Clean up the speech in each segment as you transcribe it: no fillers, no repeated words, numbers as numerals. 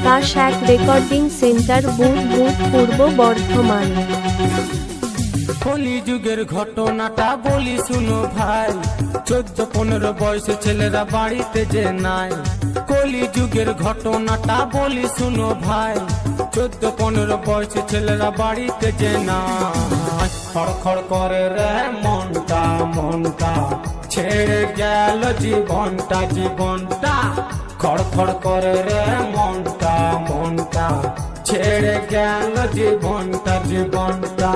বিকাশ এক recording centre বুধ পূর্ব বর্ধমান। কলিযুগের ঘটনাটা বলি শুনো ভাই, 14-15 বয়সে ছেলেরা বাড়িতে যে নাই। কলিযুগের ঘটনাটা বলি শুনো ভাই, 14-15 বয়সে ছেলেরা বাড়িতে যে নাই। খড়খড় করে রে মনটা মনটা, ছেড়ে গেল জীবনটা জীবনটা। খড়খড় করে রে মনটা মনটা, ছেড়ে গেল জীবনটা জীবনটা।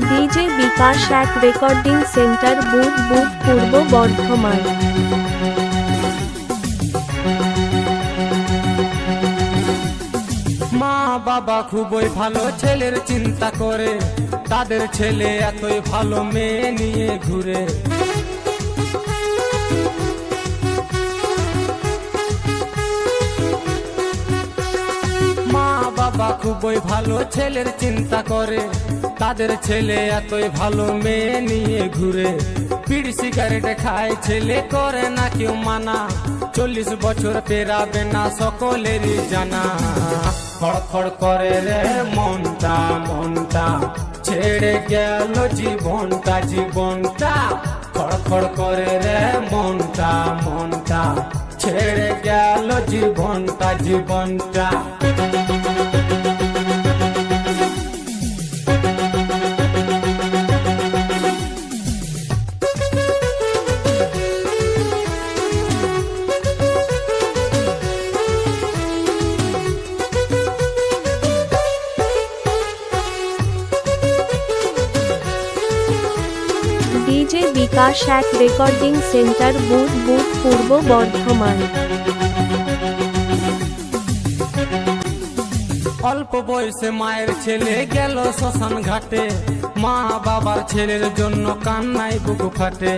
ডিজে বিকাশ এক রেকর্ডিং সেন্টার বুধ পূর্ব বর্ধমান। মা বাবা খুবই ভালো ছেলের চিন্তা করে, তাদের ছেলে এতই ভালো মেয়ে নিয়ে ঘুরে। মা বাবা খুবই ভালো ছেলের চিন্তা করে, তাদের ছেলে এতই ভালো মেয়ে নিয়ে ঘুরে। বিড়ি সিগারেট খায় ছেলে, করে না কেউ মানা, 40 বছর পেরাবে না সকলেরই জানা। খড়খড় করে রে মনটা মনটা, ছেড়ে গেল জীবনটা জীবনটা। খড়খড় করে রে মনটা মনটা, ছেড়ে গেল জীবনটা জীবনটা। ডিজে বিকাশ এক রেকর্ডিং সেন্টার বুধ পূর্ব বর্ধমান। অল্প বয়সে মায়ের ছেলে গেল শ্মশান ঘাটে, মা বাবার ছেলের জন্য কান্নায় বুক ফাটে।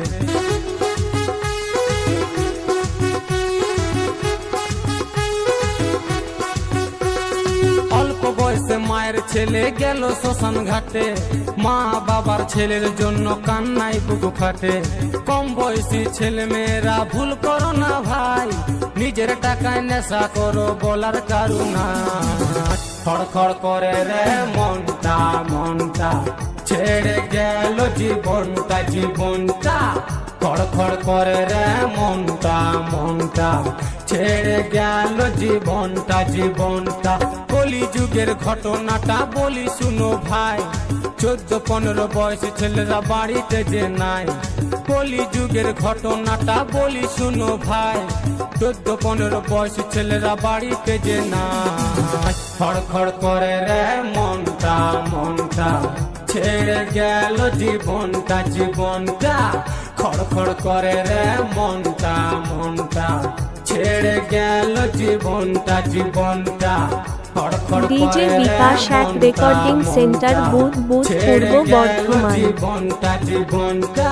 অল্প বয়সে মায়ের ছেলে গেল শ্মশান ঘাটে, মা বাবার ছেলের জন্য কান্নায় বুক ফাটে। কম বয়সী ছেলে মেয়েরা ভুল করো না ভাই, নিজের টাকায় নেশা করো বলার কারুনা। খড়খড় করে রে মনটা মনটা, ছেড়ে গেল জীবনটা জীবনটা। খড়খড় করে রে মনটা মনটা, ছেড়ে গেল জীবনটা জীবনটা। কলিযুগের ঘটনাটা বলি শুনো ভাই, 14-15 বয়সে ছেলেরা বাড়িতে যে নাই। কলিযুগের ঘটনাটা বলি শুনো ভাই, 14-15 বয়সে ছেলেরা বাড়িতে যে নাই। খড়খড় করে রে মনটা মনটা, ছেড়ে গেল জীবনটা জীবনটা। খড়খড় করে রে মনটা মনটা, ছেড়ে গেল জীবনটা জীবনটা। ডিজে বিকাশ এক রেকর্ডিং সেন্টার বুধ পূর্ব বর্ধমান। জীবনটা জীবনটা,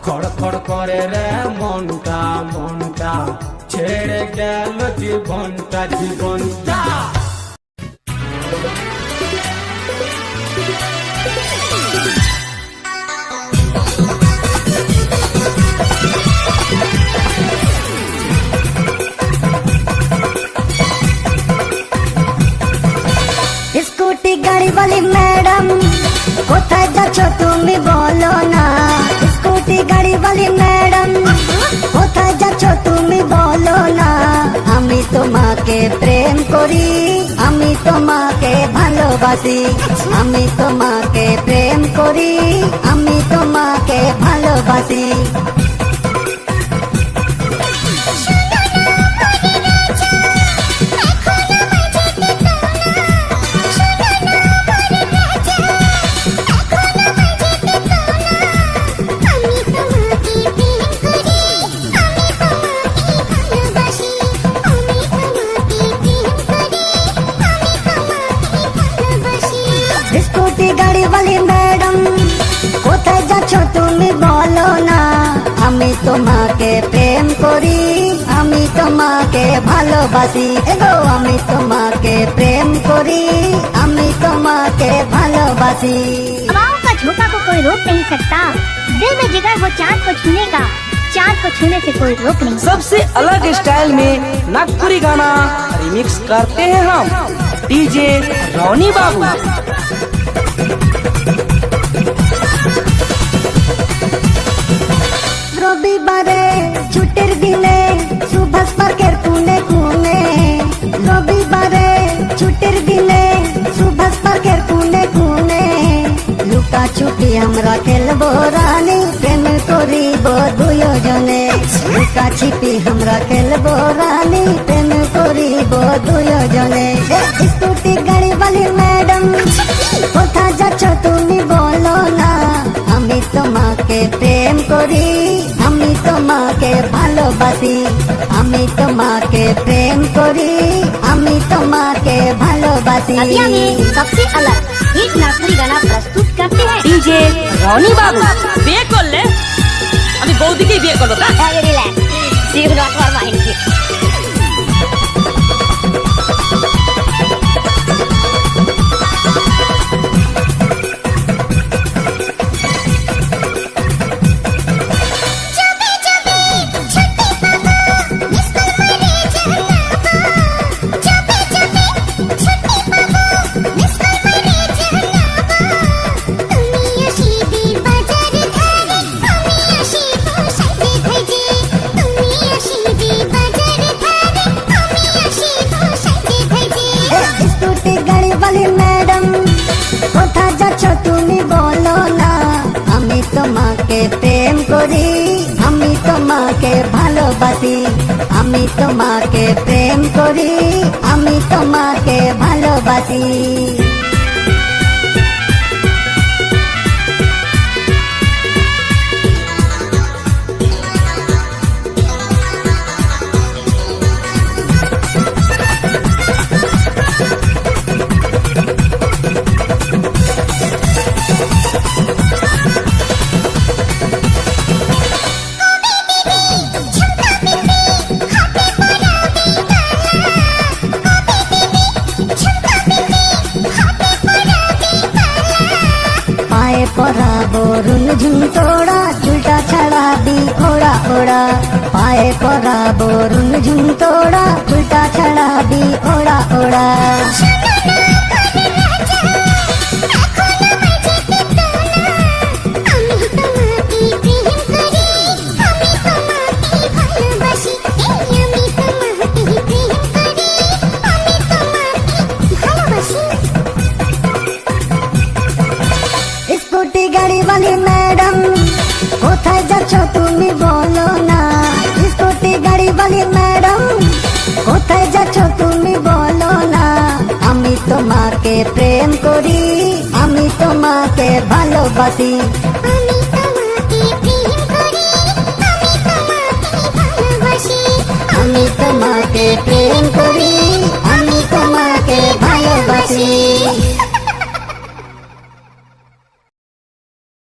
খড়খড় করে রে মনটা মনটা, ছেড়ে গেল জীবনটা জীবনটা। স্কুটি গাড়ি वाली ম্যাডাম, কোথায় যাচ্ছ তুমি বলো না। স্কুটি গাড়ি वाली ম্যাডাম, কোথায় যাচ্ছ তুমি বলো না। আমি তোমাকে প্রেম করি, আমি তোমাকে ভালোবাসি। আমি তোমাকে প্রেম করি, আমি তোমাকে ভালোবাসি। স্কুটি গাড়ি वाली ম্যাডাম, কোথায় যাচ্ছ তুমি বলো না। আমি তোমাকে প্রেম করি, আমি তোমাকে ভালোবাসি এগো আমি তোমাকে প্রেম করি আমি তোমাকে भालोबासी। हवाओं का झोंका को कोई रोक नहीं सकता, दिल में जिगर हो चांद को छूने का, चांद को छूने से कोई रोक नहीं। सबसे अलग स्टाइल में नागपुरी गाना रिमिक्स करते हैं हम डीजे रौनी बाबू। রবিবারে ছুটির দিনে সুভাষ পার্কের কোণে কোণে রবিবারে ছুটির দিনে সুভাষ পার্কের কোণে কোণে লুকা ছুপি আমরা খেলবো রানী প্রেম করিব দুজনে লুকা छिपी আমরা খেলবো রানী প্রেম করিব দুজনে। স্কুটি গাড়ি वाली मैडम কোথা যাচ্ছ তুমি বলো না আমি তোমাকে প্রেম করি আমি তোমাকে ভালোবাসি আমি তোমাকে প্রেम করি আমি তোমাকে ভালোবাসি। अभी हमें सबसे अलग हिट नागपुरी गाना प्रस्तुत करते हैं डीजे रौनी बाबू। বিয়ে করলে আমি বৌদিকেই বিয়ে করবো। Relax, see you not for mind. Scooty গাড়ি वाली मैडम কোথা যাচ্ছ তুমি বলো না আমি তোমাকে প্রেম করি আমি তোমাকে ভালোবাসি আমি তোমাকে প্রেম করি আমি তোমাকে ভালোবাসি। पाए पराबो रुनझुन तोड़ा चुलटा छड़ा दी ओड़ा ओड़ा पाए पराबो रुनझुन तोड़ा चुलटा छड़ा दी ओड़ा ओड़ा। স্কুটি গাড়ি वाली मैडम কোথায় যাচ্ছ তুমি বলো না স্কুটি গাড়ি वाली मैडम কোথায় যাচ্ছ তুমি বলো না আমি তোমাকে প্রেম করি আমি তোমাকে ভালোবাসি আমি তোমাকে প্রেম করি আমি তোমাকে ভালোবাসি। আমি তোমাকে প্রেম করি আমি তোমাকে ভালোবাসি।